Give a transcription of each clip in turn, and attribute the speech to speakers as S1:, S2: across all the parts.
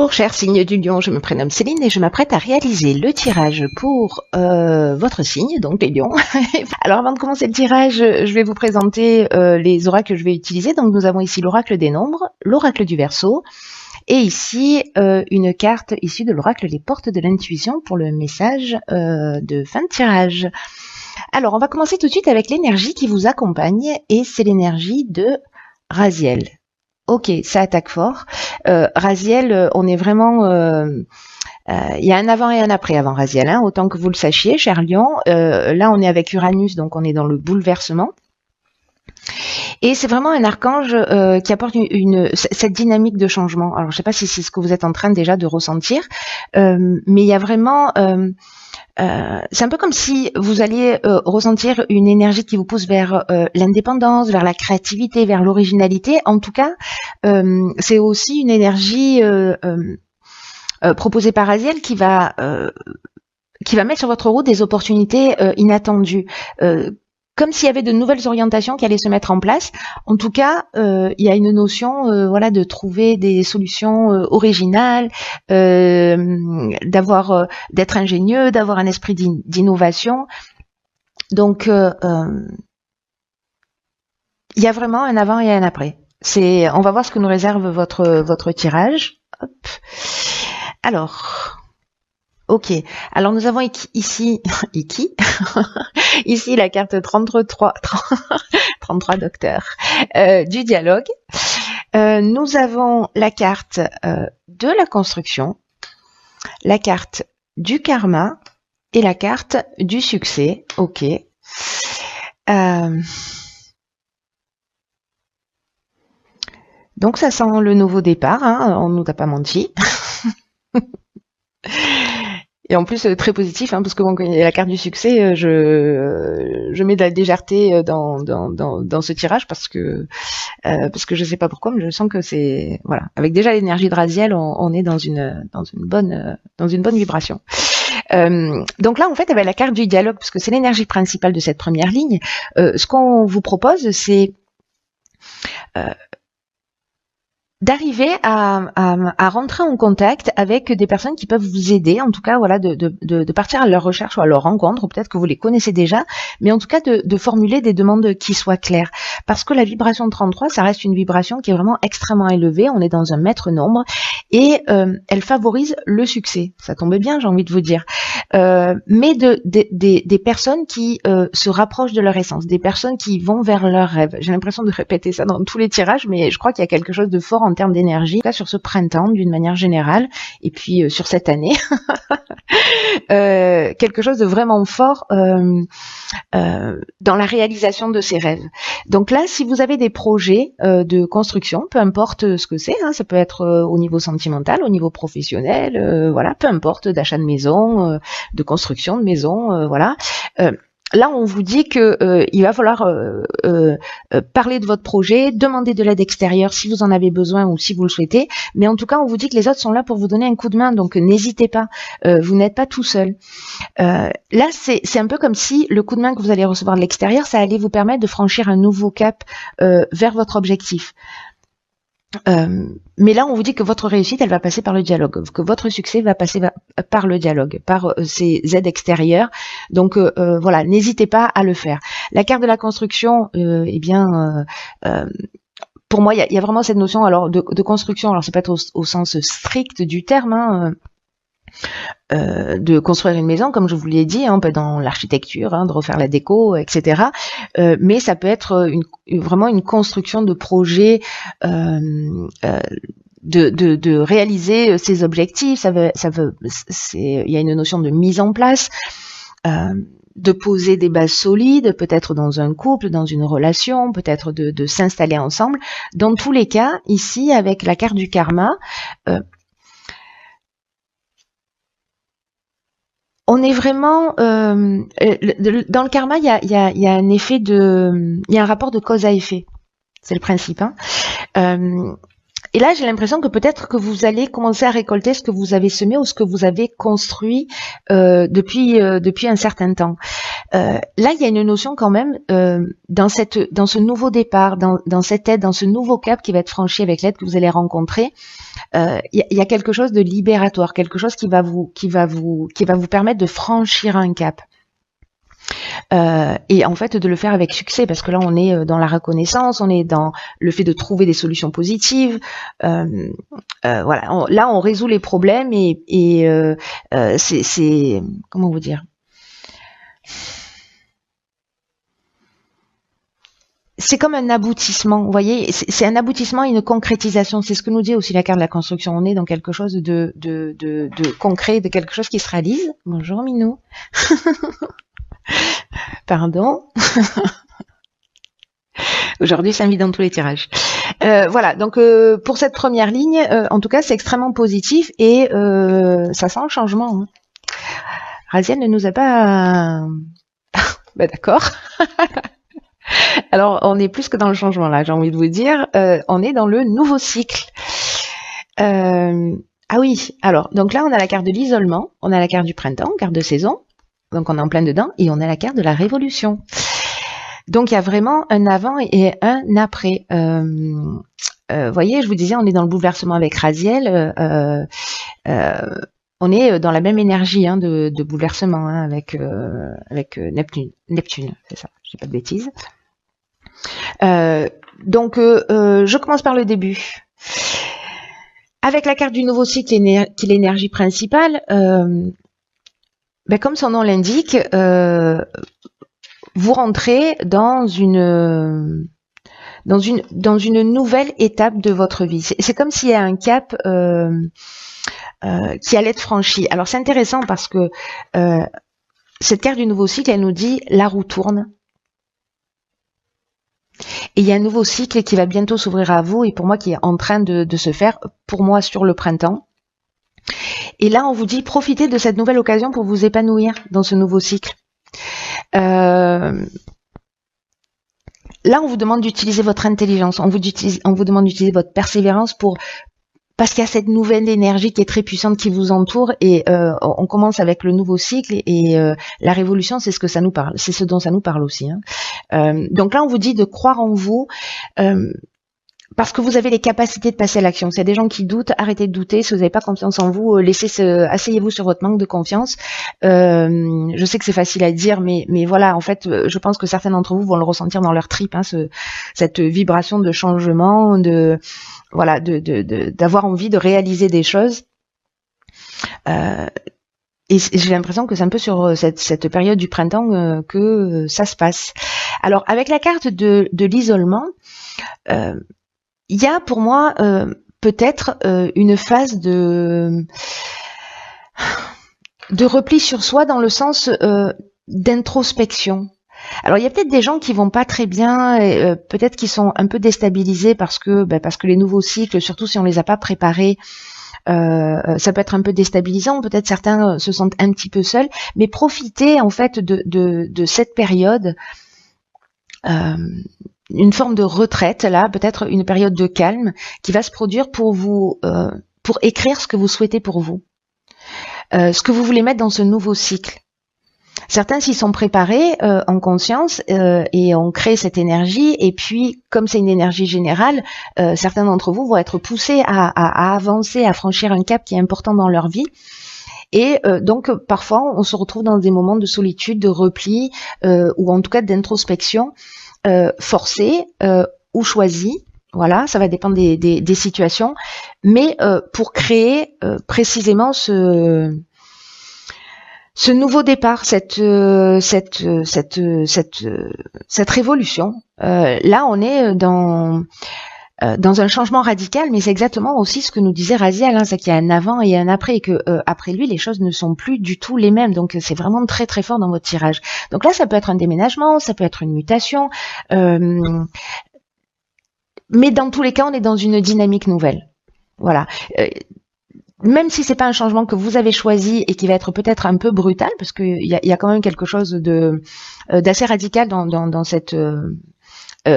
S1: Bonjour, cher signe du lion, je me prénomme Céline et je m'apprête à réaliser le tirage pour votre signe, donc les lions. Alors avant de commencer le tirage, je vais vous présenter les oracles que je vais utiliser. Donc nous avons ici l'oracle des nombres, l'oracle du Verseau et ici une carte issue de l'oracle Les Portes de l'Intuition pour le message de fin de tirage. Alors on va commencer tout de suite avec l'énergie qui vous accompagne et c'est l'énergie de Raziel. Ok, ça attaque fort. Raziel, on est vraiment... il y a un avant et un après avant Raziel, hein, autant que vous le sachiez, cher Lion. Là, on est avec Uranus, donc on est dans le bouleversement. Et c'est vraiment un archange qui apporte cette dynamique de changement. Alors, je ne sais pas si c'est ce que vous êtes en train déjà de ressentir, mais il y a vraiment... c'est un peu comme si vous alliez ressentir une énergie qui vous pousse vers l'indépendance, vers la créativité, vers l'originalité. En tout cas, c'est aussi une énergie proposée par Raziel qui va mettre sur votre route des opportunités inattendues. Comme s'il y avait de nouvelles orientations qui allaient se mettre en place. En tout cas, il y a une notion, voilà, de trouver des solutions originales, d'être ingénieux, d'avoir un esprit d'innovation. Donc, il y a vraiment un avant et un après. On va voir ce que nous réserve votre tirage. Hop. Alors. Ok, alors nous avons ici, ici la carte 33 docteur du dialogue. Nous avons la carte de la construction, la carte du karma et la carte du succès. Ok. Donc ça sent le nouveau départ, hein, on nous a pas menti. Et en plus très positif, hein, parce que bon, quand il y a la carte du succès, je mets de la légèreté dans ce tirage parce que je sais pas pourquoi, mais je sens que c'est voilà, avec déjà l'énergie de Raziel, on est dans une bonne vibration. Donc là en fait avec la carte du dialogue, parce que c'est l'énergie principale de cette première ligne, ce qu'on vous propose c'est d'arriver à rentrer en contact avec des personnes qui peuvent vous aider, en tout cas voilà, de partir à leur recherche ou à leur rencontre, ou peut-être que vous les connaissez déjà, mais en tout cas de formuler des demandes qui soient claires. Parce que la vibration de 33, ça reste une vibration qui est vraiment extrêmement élevée, on est dans un maître nombre, et elle favorise le succès. Ça tombait bien, j'ai envie de vous dire. Mais des personnes qui se rapprochent de leur essence, des personnes qui vont vers leurs rêves. J'ai l'impression de répéter ça dans tous les tirages, mais je crois qu'il y a quelque chose de fort en termes d'énergie, là sur ce printemps d'une manière générale, et puis sur cette année, quelque chose de vraiment fort dans la réalisation de ses rêves. Donc là, si vous avez des projets de construction, peu importe ce que c'est, hein, ça peut être au niveau sentimental, au niveau professionnel, voilà, peu importe, d'achat de maison, de construction de maison, voilà. Là, on vous dit que il va falloir parler de votre projet, demander de l'aide extérieure si vous en avez besoin ou si vous le souhaitez. Mais en tout cas, on vous dit que les autres sont là pour vous donner un coup de main, donc n'hésitez pas. Vous n'êtes pas tout seul. Là, c'est un peu comme si le coup de main que vous allez recevoir de l'extérieur, ça allait vous permettre de franchir un nouveau cap vers votre objectif. Mais là, on vous dit que votre réussite, elle va passer par le dialogue, que votre succès va passer par le dialogue, par ces aides extérieures. Donc voilà, n'hésitez pas à le faire. La carte de la construction, eh bien, pour moi, il y a vraiment cette notion alors de construction. Alors, ça peut être au sens strict du terme. Hein, de construire une maison, comme je vous l'ai dit, hein, on peut être dans l'architecture, hein, de refaire la déco, etc. Mais ça peut être vraiment une construction de projet, de réaliser ses objectifs. Il y a une notion de mise en place, de poser des bases solides, peut-être dans un couple, dans une relation, peut-être de s'installer ensemble. Dans tous les cas, ici, avec la carte du karma, on est vraiment dans le karma, il y a un effet il y a un rapport de cause à effet. C'est le principe. Hein. Et là, j'ai l'impression que peut-être que vous allez commencer à récolter ce que vous avez semé ou ce que vous avez construit depuis un certain temps. là, il y a une notion quand même dans ce nouveau départ, dans cette aide, dans ce nouveau cap qui va être franchi avec l'aide que vous allez rencontrer. Il y a quelque chose de libératoire, quelque chose qui va vous permettre de franchir un cap. Et en fait de le faire avec succès, parce que là on est dans la reconnaissance, on est dans le fait de trouver des solutions positives. Voilà, là on résout les problèmes et c'est comment vous dire, c'est comme un aboutissement, vous voyez, c'est un aboutissement et une concrétisation. C'est ce que nous dit aussi la carte de la construction. On est dans quelque chose de concret, de quelque chose qui se réalise. Bonjour Minou. Pardon. Aujourd'hui, ça me dans tous les tirages. Voilà, donc pour cette première ligne, en tout cas, c'est extrêmement positif et ça sent le changement. Hein. Raziel ne nous a pas... bah d'accord. Alors, on est plus que dans le changement, là, j'ai envie de vous dire. On est dans le nouveau cycle. Ah oui, alors, donc là, on a la carte de l'isolement, on a la carte du printemps, carte de saison. Donc, on est en plein dedans. Et on a la carte de la révolution. Donc, il y a vraiment un avant et un après. Voyez, je vous disais, on est dans le bouleversement avec Raziel. On est dans la même énergie hein, de bouleversement hein, avec Neptune, c'est ça, je dis pas de bêtises. Donc, je commence par le début. Avec la carte du nouveau cycle, qui est l'énergie principale, ben, comme son nom l'indique, vous rentrez dans une nouvelle étape de votre vie. C'est comme s'il y a un cap qui allait être franchi. Alors c'est intéressant parce que cette carte du nouveau cycle, elle nous dit la roue tourne. Et il y a un nouveau cycle qui va bientôt s'ouvrir à vous et pour moi qui est en train de se faire, pour moi sur le printemps. Et là on vous dit profitez de cette nouvelle occasion pour vous épanouir dans ce nouveau cycle. Là on vous demande d'utiliser votre intelligence, on vous demande d'utiliser votre persévérance parce qu'il y a cette nouvelle énergie qui est très puissante qui vous entoure et on commence avec le nouveau cycle et la révolution, c'est ce que ça nous parle, c'est ce dont ça nous parle aussi. Hein. Donc là, on vous dit de croire en vous parce que vous avez les capacités de passer à l'action. S'il y a des gens qui doutent, arrêtez de douter. Si vous n'avez pas confiance en vous, asseyez-vous sur votre manque de confiance. Je sais que c'est facile à dire, mais voilà, en fait, je pense que certains d'entre vous vont le ressentir dans leur tripes, hein, cette vibration de changement, voilà, d'avoir envie de réaliser des choses. Et j'ai l'impression que c'est un peu sur cette période du printemps que ça se passe. Alors, avec la carte de l'isolement, il y a pour moi peut-être une phase de repli sur soi dans le sens d'introspection. Alors il y a peut-être des gens qui vont pas très bien, peut-être qui sont un peu déstabilisés parce que les nouveaux cycles, surtout si on les a pas préparés, ça peut être un peu déstabilisant. Peut-être certains se sentent un petit peu seuls, mais profitez en fait de cette période, une forme de retraite là, peut-être une période de calme qui va se produire pour vous, pour écrire ce que vous souhaitez pour vous, ce que vous voulez mettre dans ce nouveau cycle. Certains s'y sont préparés en conscience et ont créé cette énergie et puis comme c'est une énergie générale, certains d'entre vous vont être poussés à avancer, à franchir un cap qui est important dans leur vie et donc parfois on se retrouve dans des moments de solitude, de repli ou en tout cas d'introspection forcée ou choisie. Voilà, ça va dépendre des situations, mais pour créer précisément ce nouveau départ, cette révolution, là on est dans un changement radical, mais c'est exactement aussi ce que nous disait Raziel, hein, c'est qu'il y a un avant et un après, et que après lui les choses ne sont plus du tout les mêmes, donc c'est vraiment très très fort dans votre tirage. Donc là ça peut être un déménagement, ça peut être une mutation, mais dans tous les cas on est dans une dynamique nouvelle. Voilà. Même si c'est pas un changement que vous avez choisi et qui va être peut-être un peu brutal, parce qu'il y a quand même quelque chose d'assez radical dans cette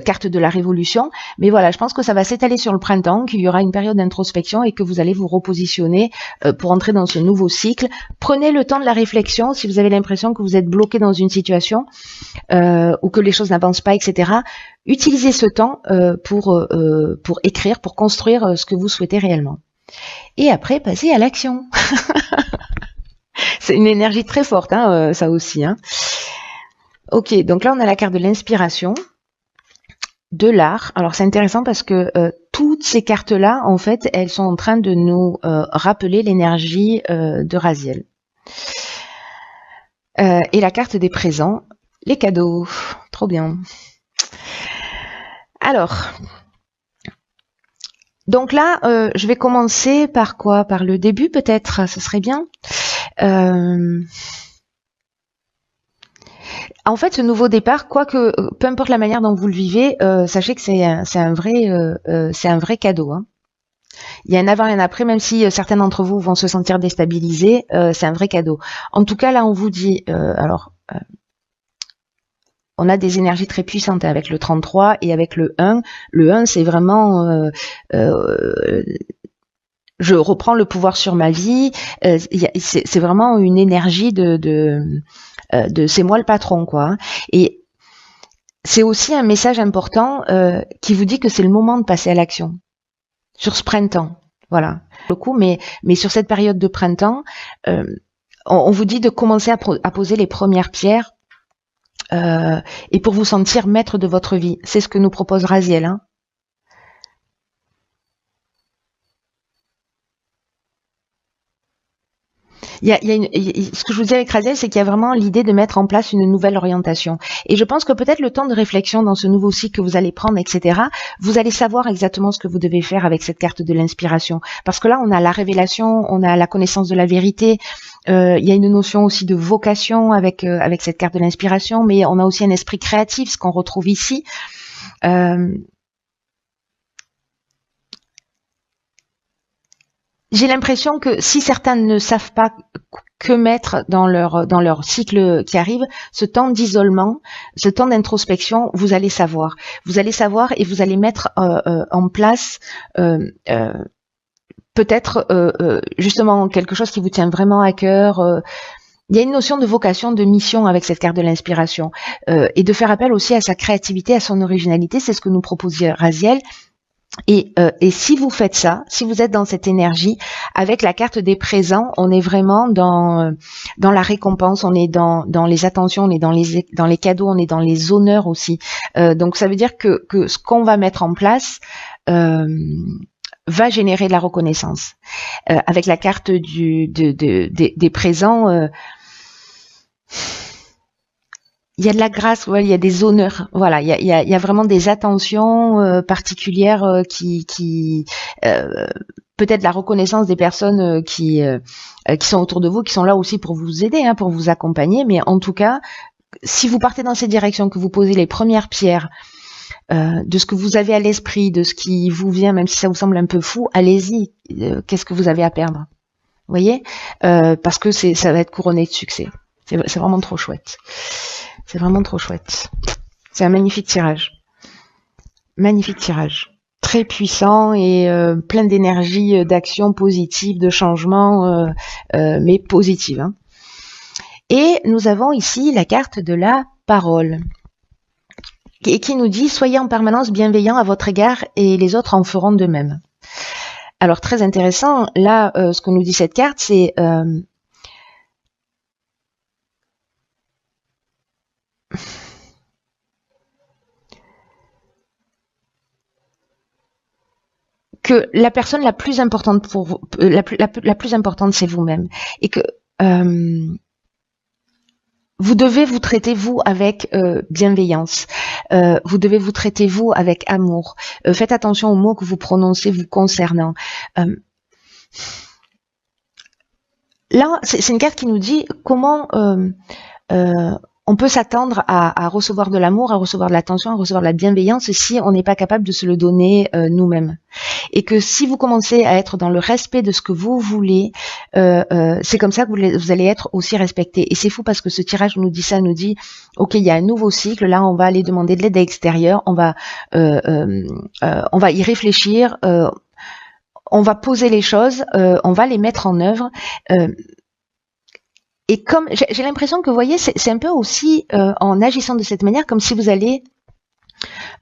S1: carte de la révolution. Mais voilà, je pense que ça va s'étaler sur le printemps, qu'il y aura une période d'introspection et que vous allez vous repositionner pour entrer dans ce nouveau cycle. Prenez le temps de la réflexion si vous avez l'impression que vous êtes bloqué dans une situation ou que les choses n'avancent pas, etc. Utilisez ce temps pour écrire, pour construire ce que vous souhaitez réellement. Et après, passez à l'action. C'est une énergie très forte, hein, ça aussi. Hein. Ok, donc là, on a la carte de l'inspiration, de l'art. Alors, c'est intéressant parce que toutes ces cartes-là, en fait, elles sont en train de nous rappeler l'énergie de Raziel. Et la carte des présents, les cadeaux. Trop bien. Alors, donc là, je vais commencer par quoi? Par le début peut-être, ce serait bien. En fait, ce nouveau départ, quoique, peu importe la manière dont vous le vivez, sachez que c'est un vrai cadeau. Hein. Il y a un avant et un après, même si certains d'entre vous vont se sentir déstabilisés, c'est un vrai cadeau. En tout cas, là, on vous dit, on a des énergies très puissantes avec le 33 et avec le 1. Le 1, c'est vraiment... je reprends le pouvoir sur ma vie. C'est vraiment une énergie de c'est moi le patron, quoi. Et c'est aussi un message important qui vous dit que c'est le moment de passer à l'action sur ce printemps. Voilà. Le coup, mais sur cette période de printemps, on vous dit de commencer à poser les premières pierres et pour vous sentir maître de votre vie. C'est ce que nous propose Raziel. Hein. Ce que je vous dis avec Raziel, c'est qu'il y a vraiment l'idée de mettre en place une nouvelle orientation. Et je pense que peut-être le temps de réflexion dans ce nouveau cycle que vous allez prendre, etc., vous allez savoir exactement ce que vous devez faire avec cette carte de l'inspiration. Parce que là, on a la révélation, on a la connaissance de la vérité, il y a une notion aussi de vocation avec cette carte de l'inspiration, mais on a aussi un esprit créatif, ce qu'on retrouve ici. J'ai l'impression que si certains ne savent pas que mettre dans leur cycle qui arrive, ce temps d'isolement, ce temps d'introspection, vous allez savoir. Vous allez savoir et vous allez mettre en place peut-être justement quelque chose qui vous tient vraiment à cœur. Il y a une notion de vocation, de mission avec cette carte de l'inspiration et de faire appel aussi à sa créativité, à son originalité. C'est ce que nous propose Raziel. Et si vous faites ça, si vous êtes dans cette énergie, avec la carte des présents, on est vraiment dans la récompense, on est dans les attentions, on est dans les cadeaux, on est dans les honneurs aussi. Donc ça veut dire que ce qu'on va mettre en place va générer de la reconnaissance. Avec la carte des présents, il y a de la grâce, ouais, il y a des honneurs, voilà, il y a vraiment des attentions particulières qui peut-être la reconnaissance des personnes qui sont autour de vous, qui sont là aussi pour vous aider, hein, pour vous accompagner, mais en tout cas, si vous partez dans cette direction, que vous posez les premières pierres de ce que vous avez à l'esprit, de ce qui vous vient, même si ça vous semble un peu fou, allez-y, qu'est-ce que vous avez à perdre, vous voyez, parce que ça va être couronné de succès, c'est vraiment trop chouette. C'est vraiment trop chouette. C'est un magnifique tirage. Magnifique tirage. Très puissant et plein d'énergie, d'action positive, de changement, mais positive. Hein. Et nous avons ici la carte de la parole. Et qui nous dit « Soyez en permanence bienveillant à votre égard et les autres en feront de même ». Alors très intéressant, là, ce que nous dit cette carte, c'est... que la personne la plus importante pour vous, la plus importante, c'est vous-même, et que vous devez vous traiter vous avec bienveillance. Vous devez vous traiter vous avec amour. Faites attention aux mots que vous prononcez vous concernant. Là, c'est une carte qui nous dit comment on peut s'attendre à recevoir de l'amour, à recevoir de l'attention, à recevoir de la bienveillance si on n'est pas capable de se le donner nous-mêmes. et que si vous commencez à être dans le respect de ce que vous voulez, c'est comme ça que vous allez être aussi respecté. Et c'est fou parce que ce tirage nous dit ça, nous dit ok, il y a un nouveau cycle, là on va aller demander de l'aide extérieure, on va y réfléchir, on va poser les choses, on va les mettre en œuvre. Et comme j'ai l'impression que, vous voyez, c'est un peu aussi en agissant de cette manière, comme si vous allez,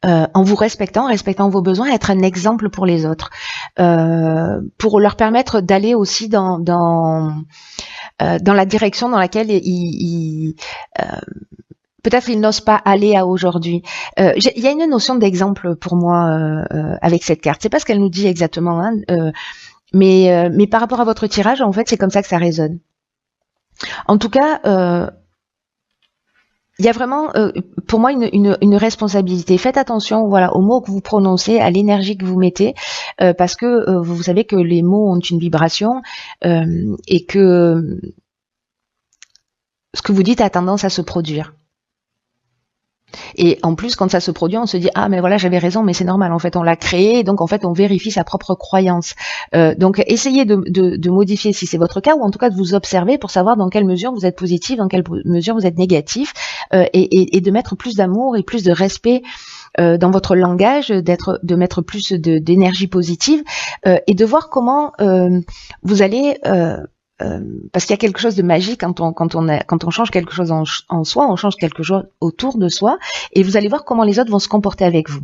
S1: en vous respectant vos besoins, être un exemple pour les autres, pour leur permettre d'aller aussi dans la direction dans laquelle peut-être ils n'osent pas aller à aujourd'hui. Il y a une notion d'exemple pour moi avec cette carte. C'est pas ce qu'elle nous dit exactement, hein, mais par rapport à votre tirage, en fait, c'est comme ça que ça résonne. En tout cas, il y a vraiment pour moi une responsabilité. Faites attention, voilà, aux mots que vous prononcez, à l'énergie que vous mettez, parce que vous savez que les mots ont une vibration et que ce que vous dites a tendance à se produire. Et en plus, quand ça se produit, on se dit ah mais voilà, j'avais raison, mais c'est normal. En fait, on l'a créé, donc en fait, on vérifie sa propre croyance. Donc, essayez de modifier si c'est votre cas, ou en tout cas de vous observer pour savoir dans quelle mesure vous êtes positif, dans quelle mesure vous êtes négatif, et de mettre plus d'amour et plus de respect dans votre langage, de mettre plus d'énergie positive, et de voir comment vous allez parce qu'il y a quelque chose de magique quand on change quelque chose en soi, on change quelque chose autour de soi, et vous allez voir comment les autres vont se comporter avec vous.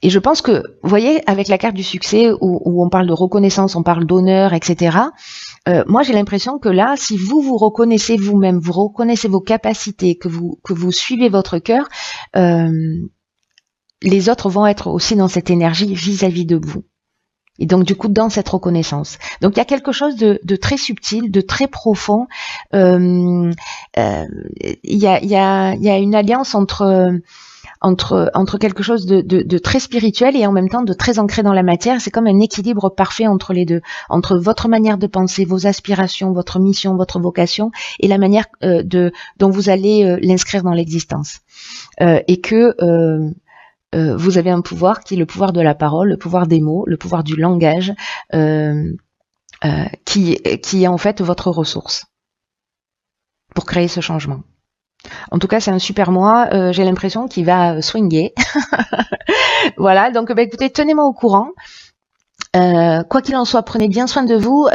S1: Et je pense que, vous voyez, avec la carte du succès, où on parle de reconnaissance, on parle d'honneur, etc., moi j'ai l'impression que là, si vous vous reconnaissez vous-même, vous reconnaissez vos capacités, que vous suivez votre cœur, les autres vont être aussi dans cette énergie vis-à-vis de vous. Et donc, du coup, dans cette reconnaissance. Donc, il y a quelque chose de très subtil, de très profond. Il y a une alliance entre quelque chose de très spirituel et en même temps de très ancré dans la matière. C'est comme un équilibre parfait entre les deux, entre votre manière de penser, vos aspirations, votre mission, votre vocation, et la manière dont vous allez l'inscrire dans l'existence. Et que vous avez un pouvoir qui est le pouvoir de la parole, le pouvoir des mots, le pouvoir du langage, qui est en fait votre ressource pour créer ce changement. En tout cas, c'est un super mois. J'ai l'impression qu'il va swinguer. Voilà, donc écoutez, tenez-moi au courant. Quoi qu'il en soit, prenez bien soin de vous.